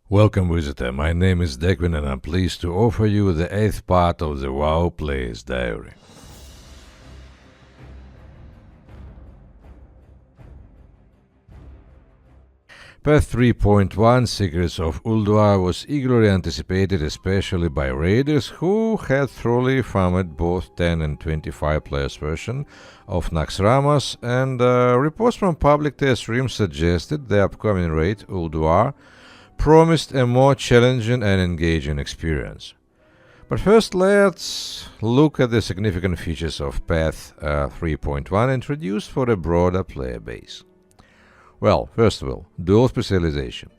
Welcome, visitor. My name is Declan, and I'm pleased to offer you the 8th part of the WoW Player's Diary. Path 3.1 Secrets of Ulduar was eagerly anticipated, especially by raiders who had thoroughly farmed both 10 and 25 players version of Naxxramas, and reports from public test rooms suggested the upcoming raid, Ulduar, promised a more challenging and engaging experience. But first, let's look at the significant features of Path 3.1 introduced for a broader player base. Well, first of all, dual specialization.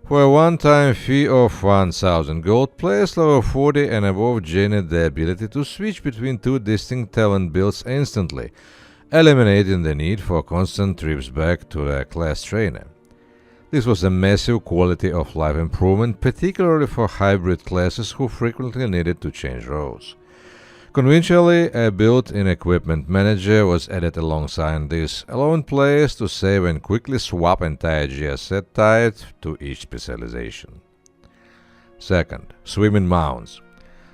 For a one-time fee of 1000 gold, players level 40 and above gained the ability to switch between two distinct talent builds instantly, eliminating the need for constant trips back to the class trainer. This was a massive quality of life improvement, particularly for hybrid classes who frequently needed to change roles. Conventionally, a built-in equipment manager was added alongside this, allowing players to save and quickly swap entire gear set tied to each specialization. Second, swimming mounts.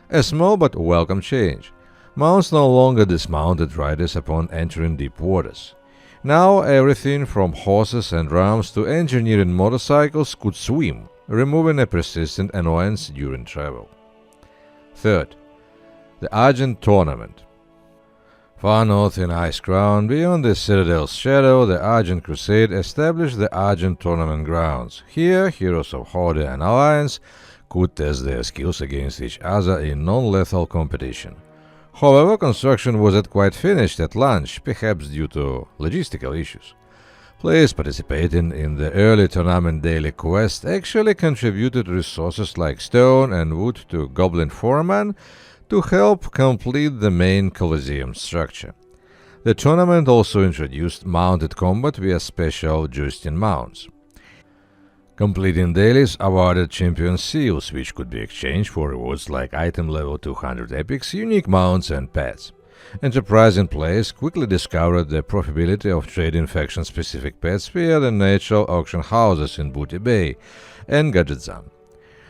A small but welcome change. Mounts no longer dismounted riders upon entering deep waters. Now everything from horses and rams to engineered motorcycles could swim, removing a persistent annoyance during travel. Third, the Argent Tournament. Far north in Ice Crown, beyond the Citadel's shadow, the Argent Crusade established the Argent Tournament grounds. Here, heroes of Horde and Alliance could test their skills against each other in non-lethal competition. However, construction wasn't quite finished at launch, perhaps due to logistical issues. Players participating in the early tournament daily quest actually contributed resources like stone and wood to Goblin Foreman to help complete the main Colosseum structure. The tournament also introduced mounted combat via special jousting mounts. Completing dailies awarded champion seals, which could be exchanged for rewards like item level 200 epics, unique mounts, and pets. Enterprising players quickly discovered the profitability of trading faction-specific pets via the natural auction houses in Booty Bay and Gadgetzan.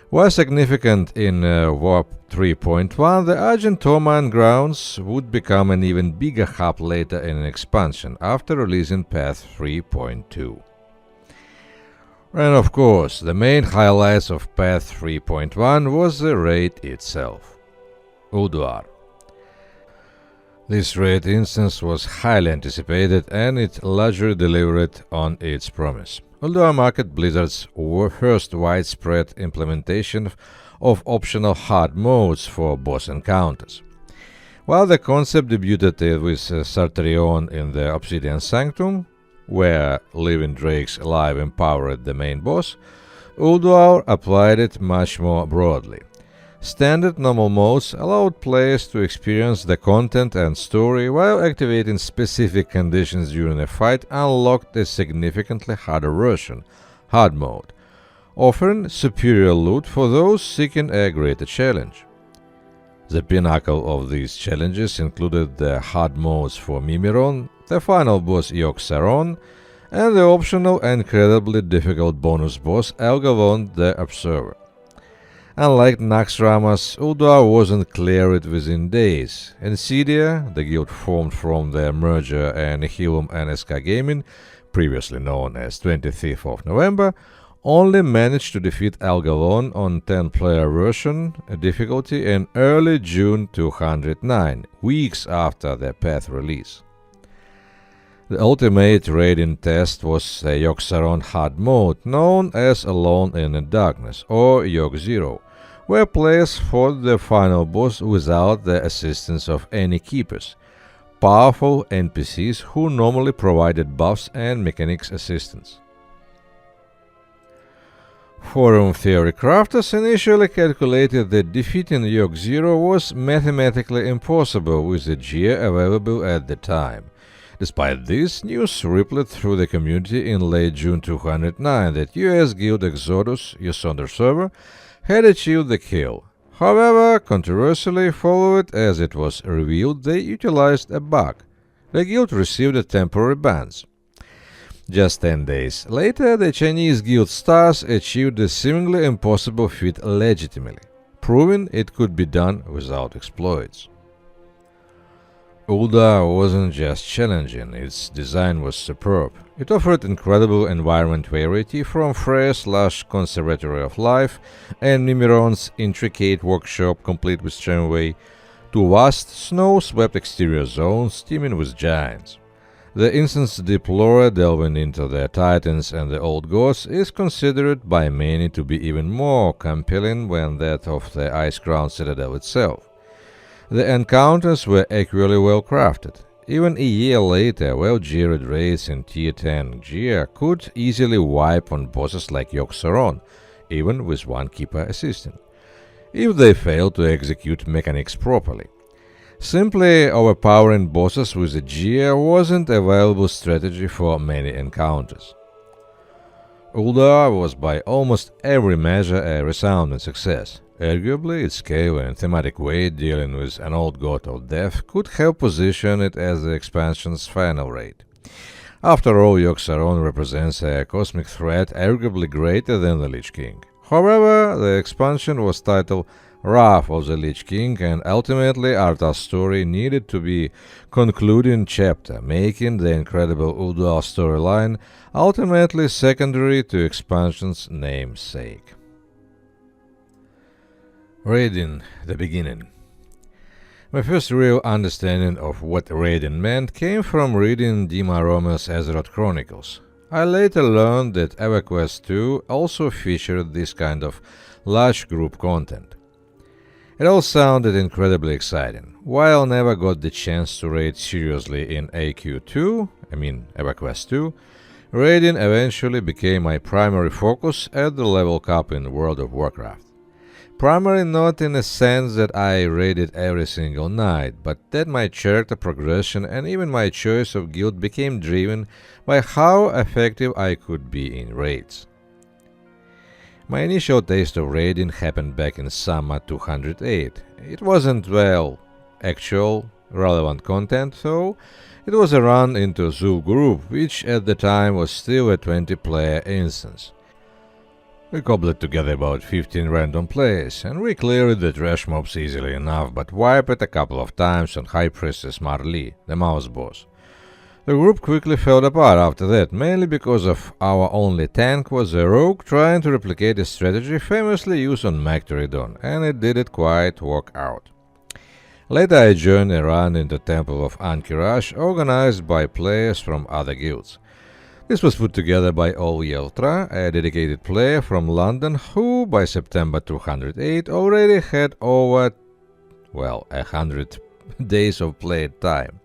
While significant in Warp 3.1, the Argent Tournament grounds would become an even bigger hub later in an expansion after releasing Path 3.2. And of course, the main highlights of Path 3.1 was the raid itself. Ulduar. This raid instance was highly anticipated and it largely delivered on its promise. Ulduar marked Blizzard's first widespread implementation of optional hard modes for boss encounters. While the concept debuted with Sartorion in the Obsidian Sanctum, where living drakes alive empowered the main boss, Ulduar applied it much more broadly. Standard normal modes allowed players to experience the content and story, while activating specific conditions during a fight unlocked a significantly harder version, hard mode, offering superior loot for those seeking a greater challenge. The pinnacle of these challenges included the hard modes for Mimiron, the final boss Yogg-Saron, and the optional and incredibly difficult bonus boss Elgalon the Observer. Unlike Naxxramas, Ulduar wasn't cleared within days. Insidia, the guild formed from the merger Nihilum and SK Gaming, previously known as 25th of November, only managed to defeat Elgalon on 10-player version difficulty in early June 209, weeks after the Path release. The ultimate raiding test was a Yogg-Saron hard mode known as Alone in the Darkness, or Yogg-Zero, where players fought the final boss without the assistance of any keepers, powerful NPCs who normally provided buffs and mechanics assistance. Forum theory crafters initially calculated that defeating Yogg-Zero was mathematically impossible with the gear available at the time. Despite this, news rippled through the community in late June 209 that US Guild Exodus, Yasonder server, had achieved the kill. However, controversially followed as it was revealed they utilized a bug. The guild received a temporary bans. Just 10 days later, the Chinese guild stars achieved the seemingly impossible feat legitimately, proving it could be done without exploits. Ulduar wasn't just challenging, its design was superb. It offered incredible environment variety, from Freya's lush Conservatory of Life and Mimiron's intricate workshop complete with tramway, to vast snow-swept exterior zones teeming with giants. The instance deep lore delving into the Titans and the Old Gods is considered by many to be even more compelling than that of the ice-crowned citadel itself. The encounters were equally well crafted. Even a year later, well-geared raids in Tier 10 gear could easily wipe on bosses like Yogg-Saron, even with one keeper assisting, if they failed to execute mechanics properly. Simply overpowering bosses with a gear wasn't a viable strategy for many encounters. Ulduar was by almost every measure a resounding success. Arguably, its scale and thematic weight dealing with an old god of death could help position it as the expansion's final raid. After all, Yogg-Saron represents a cosmic threat arguably greater than the Lich King. However, the expansion was titled Wrath of the Lich King, and ultimately Arthur's story needed to be concluding chapter, making the incredible Ulduar storyline ultimately secondary to expansion's namesake. Raiding the beginning. My first real understanding of what raiding meant came from reading Dima Romer's Azeroth Chronicles. I later learned that EverQuest 2 also featured this kind of large group content. It all sounded incredibly exciting. While I never got the chance to raid seriously in AQ2, EverQuest 2, raiding eventually became my primary focus at the level cap in World of Warcraft. Primary not in a sense that I raided every single night, but that my character progression and even my choice of guild became driven by how effective I could be in raids. My initial taste of raiding happened back in summer 208. It wasn't, actual, relevant content, though. It was a run into Zoo Group, which at the time was still a 20-player instance. We cobbled together about 15 random players, and we cleared the trash mobs easily enough, but wiped a couple of times on High Priestess Marlee, the mouse boss. The group quickly fell apart after that, mainly because of our only tank was a rogue trying to replicate a strategy famously used on Magteridon, and it didn't quite work out. Later I joined a run into Temple of Ankh-Kiraj organized by players from other guilds. This was put together by Ol Yeltra, a dedicated player from London who, by September 208, already had over, 100 days of played time.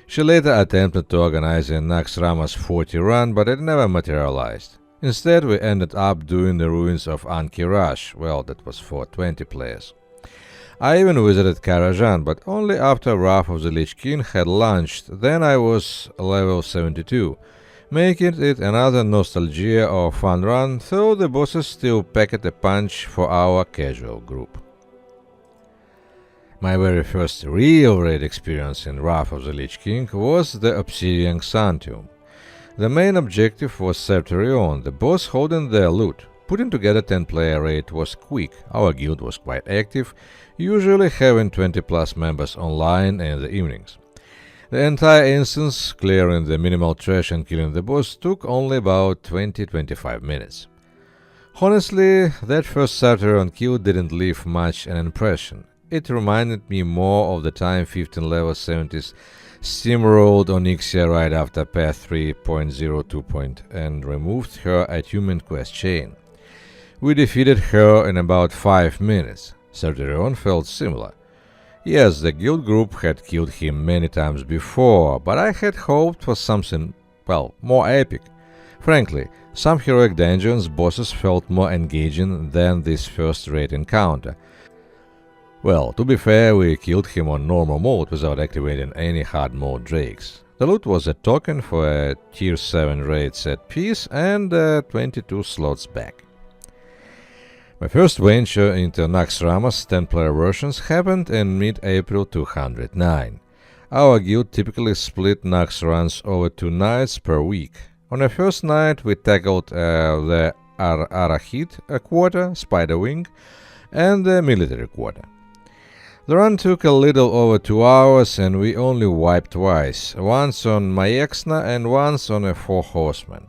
She later attempted to organize a Naxxramas 40 run, but it never materialized. Instead, we ended up doing the ruins of Ankh-Kiraj, that was for 20 players. I even visited Karajan, but only after Wrath of the Lich King had launched. Then I was level 72. Making it another nostalgia or fun run, though the bosses still packed a punch for our casual group. My very first real raid experience in Wrath of the Lich King was the Obsidian Xantium. The main objective was Sertorion, the boss holding their loot. Putting together 10-player raid was quick. Our guild was quite active, usually having 20+ members online in the evenings. The entire instance, clearing the minimal trash and killing the boss, took only about 20-25 minutes. Honestly, that first Sartorion kill didn't leave much an impression. It reminded me more of the time 15 level 70s steamrolled Onyxia right after patch 3.02 and removed her attunement quest chain. We defeated her in about 5 minutes. Sartorion felt similar. Yes, the guild group had killed him many times before, but I had hoped for something, more epic. Frankly, some heroic dungeons bosses felt more engaging than this first raid encounter. To be fair, we killed him on normal mode without activating any hard mode drakes. The loot was a token for a tier 7 raid set piece and 22 slots back. My first venture into Naxxramas 10-player versions happened in mid-April 209. Our guild typically split Naxx runs over 2 nights per week. On the first night we tackled the Arachid quarter, Spider Wing, and the military quarter. The run took a little over 2 hours and we only wiped twice, once on Maexna and once on a 4 horsemen.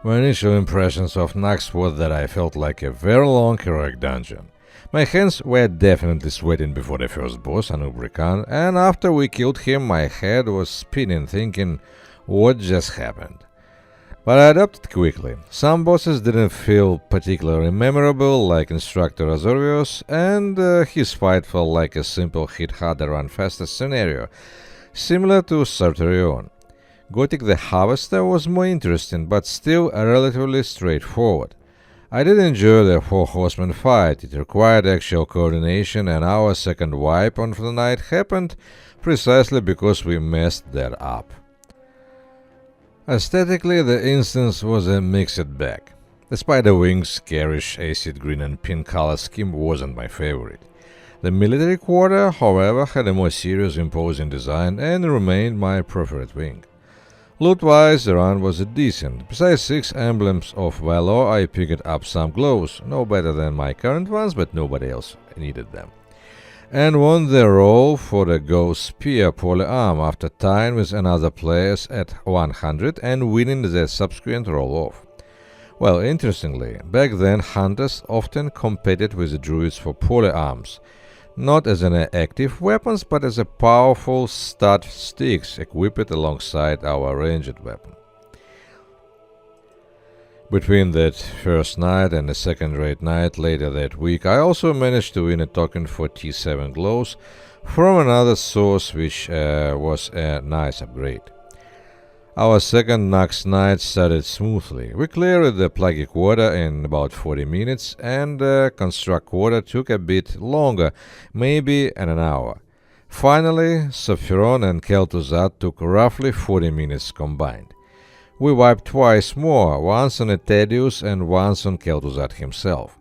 My initial impressions of Nax was that I felt like a very long heroic dungeon. My hands were definitely sweating before the first boss, Anubrikan, and after we killed him my head was spinning thinking, what just happened? But I adapted quickly. Some bosses didn't feel particularly memorable, like Instructor Azorvios, and his fight felt like a simple hit harder run faster scenario, similar to Sartorion. Gothic the Harvester was more interesting, but still relatively straightforward. I did enjoy the 4 horsemen fight. It required actual coordination, and our second wipe on the night happened precisely because we messed that up. Aesthetically, the instance was a mixed bag. The Spider Wing's garish acid green and pink color scheme wasn't my favorite. The military quarter, however, had a more serious, imposing design and remained my preferred wing. Loot-wise, the run was decent. Besides 6 emblems of valor, I picked up some glows, no better than my current ones, but nobody else needed them, and won the roll for the Ghost Spear polyarm after tying with another players at 100 and winning the subsequent roll-off. Well, interestingly, back then hunters often competed with the druids for polyarms, not as an active weapons, but as a powerful stud sticks equipped alongside our ranged weapon. Between that first night and the second-rate night later that week, I also managed to win a token for T7 glows from another source, which was a nice upgrade. Our second Nax night started smoothly. We cleared the Plague quarter in about 40 minutes, and the Construct quarter took a bit longer, maybe an hour. Finally, Saphiron and Kel'Thuzad took roughly 40 minutes combined. We wiped twice more, once on Etedius and once on Kel'Thuzad himself.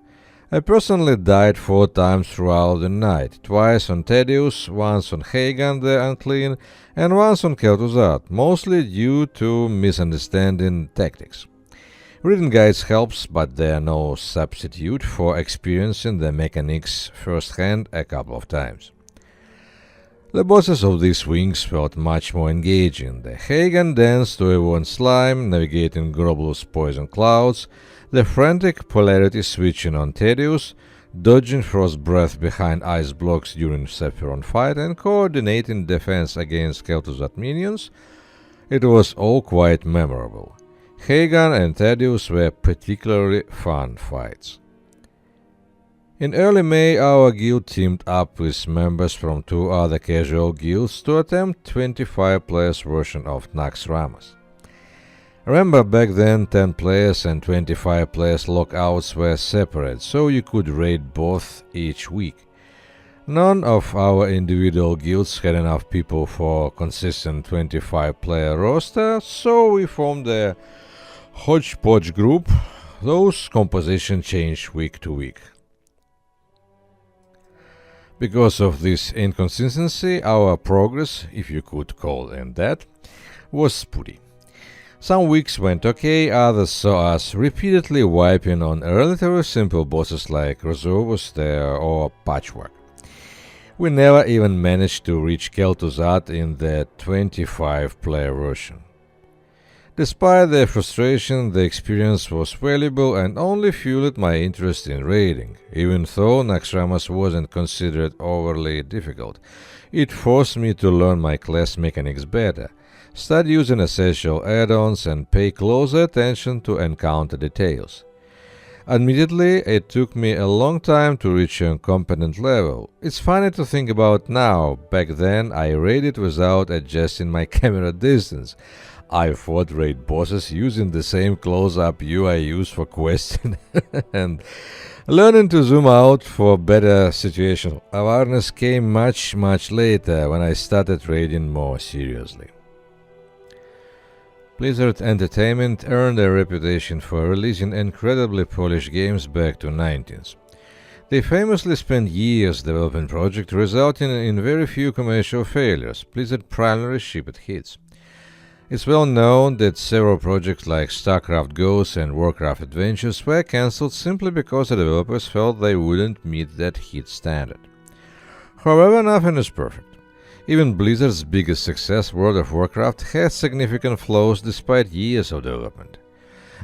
I personally died 4 times throughout the night, twice on Tedius, once on Hagan the Unclean, and once on Kel'Thuzad, mostly due to misunderstanding tactics. Reading guides helps, but they are no substitute for experiencing the mechanics firsthand a couple of times. The bosses of these wings felt much more engaging. The Hagan dance to everyone's slime, navigating Groblus poison clouds, the frantic polarity switching on Tedius, dodging frost breath behind ice blocks during Saphiron fight, and coordinating defense against Kel'Thuzad minions. It was all quite memorable. Hagan and Tedius were particularly fun fights. In early May, our guild teamed up with members from 2 other casual guilds to attempt 25 players version of Nax Ramas. Remember, back then 10 players and 25 players lockouts were separate, so you could raid both each week. None of our individual guilds had enough people for consistent 25-player roster, so we formed a hodgepodge group, whose composition changed week to week. Because of this inconsistency, our progress, if you could call it that, was spotty. Some weeks went okay, others saw us repeatedly wiping on relatively simple bosses like Reservus or Patchwork. We never even managed to reach Kel'Thuzad in the 25-player version. Despite the frustration, the experience was valuable and only fueled my interest in raiding. Even though Naxxramas wasn't considered overly difficult, it forced me to learn my class mechanics better, start using essential add-ons, and pay closer attention to encounter details. Admittedly, it took me a long time to reach a competent level. It's funny to think about now. Back then, I raided without adjusting my camera distance. I fought raid bosses using the same close-up view I use for questing, and learning to zoom out for better situational awareness came much later when I started raiding more seriously. Blizzard Entertainment earned a reputation for releasing incredibly polished games back to 19th. They famously spent years developing projects, resulting in very few commercial failures. Blizzard primarily shipped hits. It's well known that several projects like StarCraft Ghosts and Warcraft Adventures were cancelled simply because the developers felt they wouldn't meet that hit standard. However, nothing is perfect. Even Blizzard's biggest success, World of Warcraft, has significant flaws despite years of development.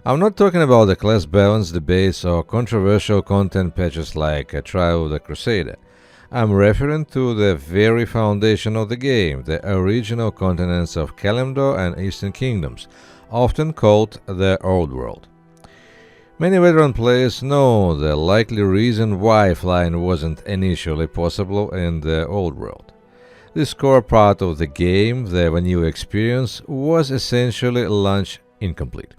I'm not talking about the class balance debates or controversial content patches like Trial of the Crusader. I'm referring to the very foundation of the game, the original continents of Kalimdor and Eastern Kingdoms, often called the Old World. Many veteran players know the likely reason why flying wasn't initially possible in the Old World. This core part of the game, the vanilla experience, was essentially launched incomplete.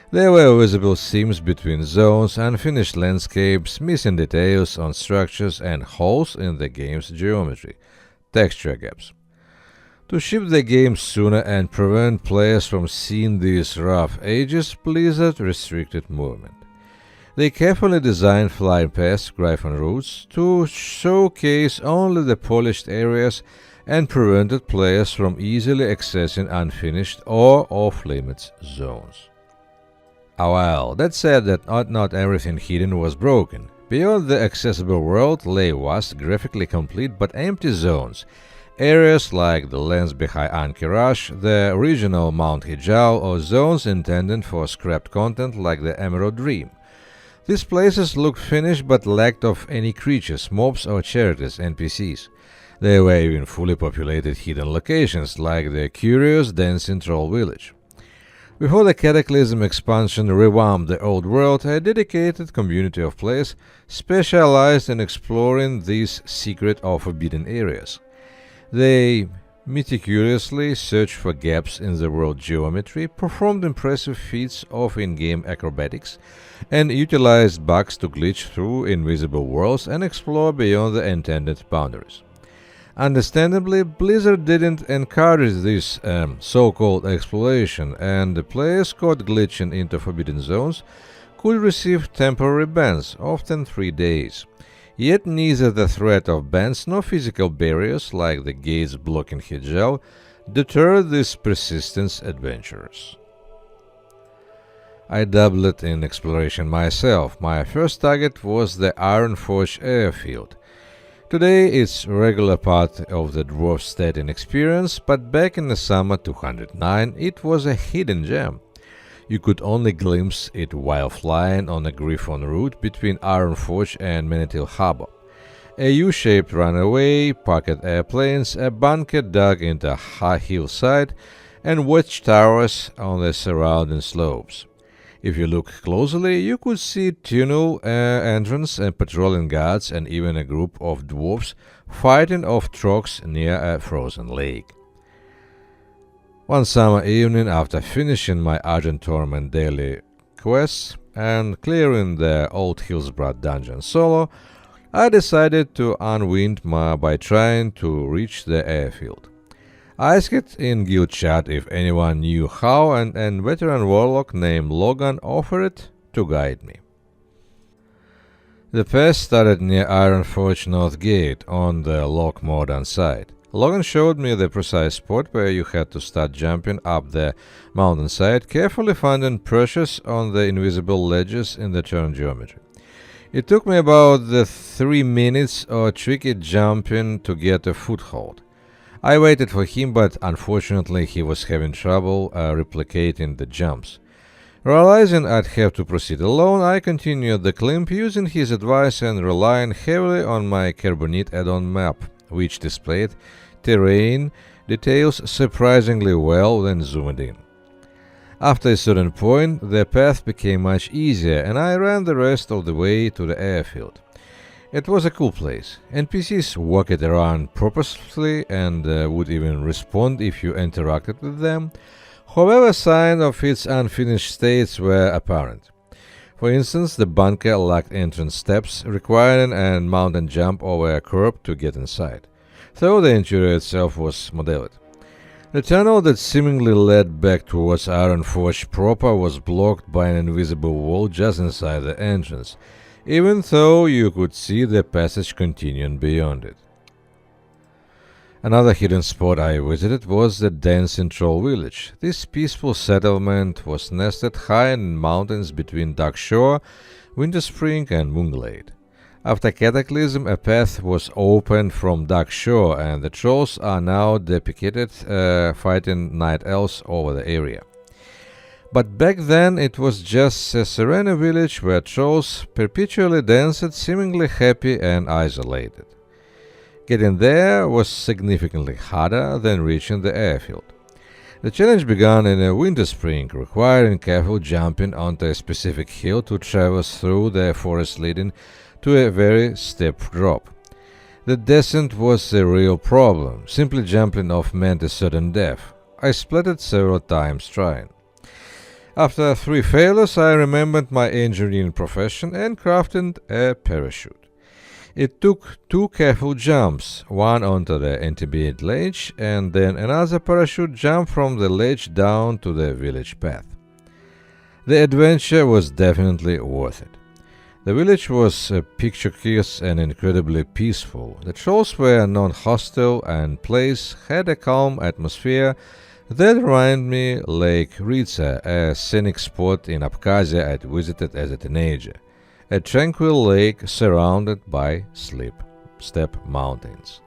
There were visible seams between zones, unfinished landscapes, missing details on structures, and holes in the game's geometry, texture gaps. To ship the game sooner and prevent players from seeing these rough edges, Blizzard restricted movement. They carefully designed flying paths, Griffon routes, to showcase only the polished areas and prevented players from easily accessing unfinished or off-limits zones. Well, that said that not everything hidden was broken. Beyond the accessible world lay vast, graphically complete but empty zones. Areas like the lands behind Ankh-Rash, the regional Mount Hijau, or zones intended for scrapped content like the Emerald Dream. These places looked finished but lacked of any creatures, mobs or charities, NPCs. There were even fully populated hidden locations like the curious dancing troll village. Before the Cataclysm expansion revamped the old world, a dedicated community of players specialized in exploring these secret or forbidden areas. They meticulously searched for gaps in the world geometry, performed impressive feats of in-game acrobatics, and utilized bugs to glitch through invisible worlds and explore beyond the intended boundaries. Understandably, Blizzard didn't encourage this so-called exploration, and the players caught glitching into forbidden zones could receive temporary bans, often 3 days. Yet neither the threat of bans nor physical barriers like the gates blocking Hijau deterred these persistent adventurers. I dabbled in exploration myself. My first target was the Ironforge airfield. Today it's a regular part of the Dwarf Statin experience, but back in the summer 209 it was a hidden gem. You could only glimpse it while flying on a Griffon route between Ironforge and Manitil Harbor. A U-shaped runway, pocket airplanes, a bunker dug into a high hillside, and watchtowers on the surrounding slopes. If you look closely, you could see tunnel entrance and patrolling guards and even a group of dwarves fighting off trogs near a frozen lake. One summer evening, after finishing my Argent Torment daily quests and clearing the Old Hillsbrad dungeon solo, I decided to unwind by trying to reach the airfield. I asked in guild chat if anyone knew how, and a veteran warlock named Logan offered to guide me. The path started near Ironforge North Gate on the Loch Mordan side. Logan showed me the precise spot where you had to start jumping up the mountainside, carefully finding pressures on the invisible ledges in the turn geometry. It took me about 3 minutes of tricky jumping to get a foothold. I waited for him, but unfortunately he was having trouble replicating the jumps. Realizing I'd have to proceed alone, I continued the climb using his advice and relying heavily on my Carbonite add-on map, which displayed terrain details surprisingly well when zoomed in. After a certain point, the path became much easier, and I ran the rest of the way to the airfield. It was a cool place. NPCs walked around purposefully and would even respond if you interacted with them. However, signs of its unfinished states were apparent. For instance, the bunker lacked entrance steps, requiring a mountain jump over a curb to get inside, though the interior itself was modeled. The tunnel that seemingly led back towards Ironforge proper was blocked by an invisible wall just inside the entrance, even though you could see the passage continuing beyond it. Another hidden spot I visited was the Dancing Troll village. This peaceful settlement was nested high in mountains between Dark Shore, Winter Spring, and Moonglade. After Cataclysm, a path was opened from Dark Shore, and the trolls are now depicted fighting night elves over the area. But back then it was just a serene village where trolls perpetually danced, seemingly happy and isolated. Getting there was significantly harder than reaching the airfield. The challenge began in a winter spring, requiring careful jumping onto a specific hill to traverse through the forest leading to a very steep drop. The descent was a real problem. Simply jumping off meant a certain death. I splattered several times trying. After 3 failures, I remembered my engineering profession and crafted a parachute. It took 2 careful jumps, one onto the intermediate ledge and then another parachute jump from the ledge down to the village path. The adventure was definitely worth it. The village was picturesque and incredibly peaceful. The trolls were non-hostile and place had a calm atmosphere that reminded me Lake Riza, a scenic spot in Abkhazia I'd visited as a teenager. A tranquil lake surrounded by steep mountains.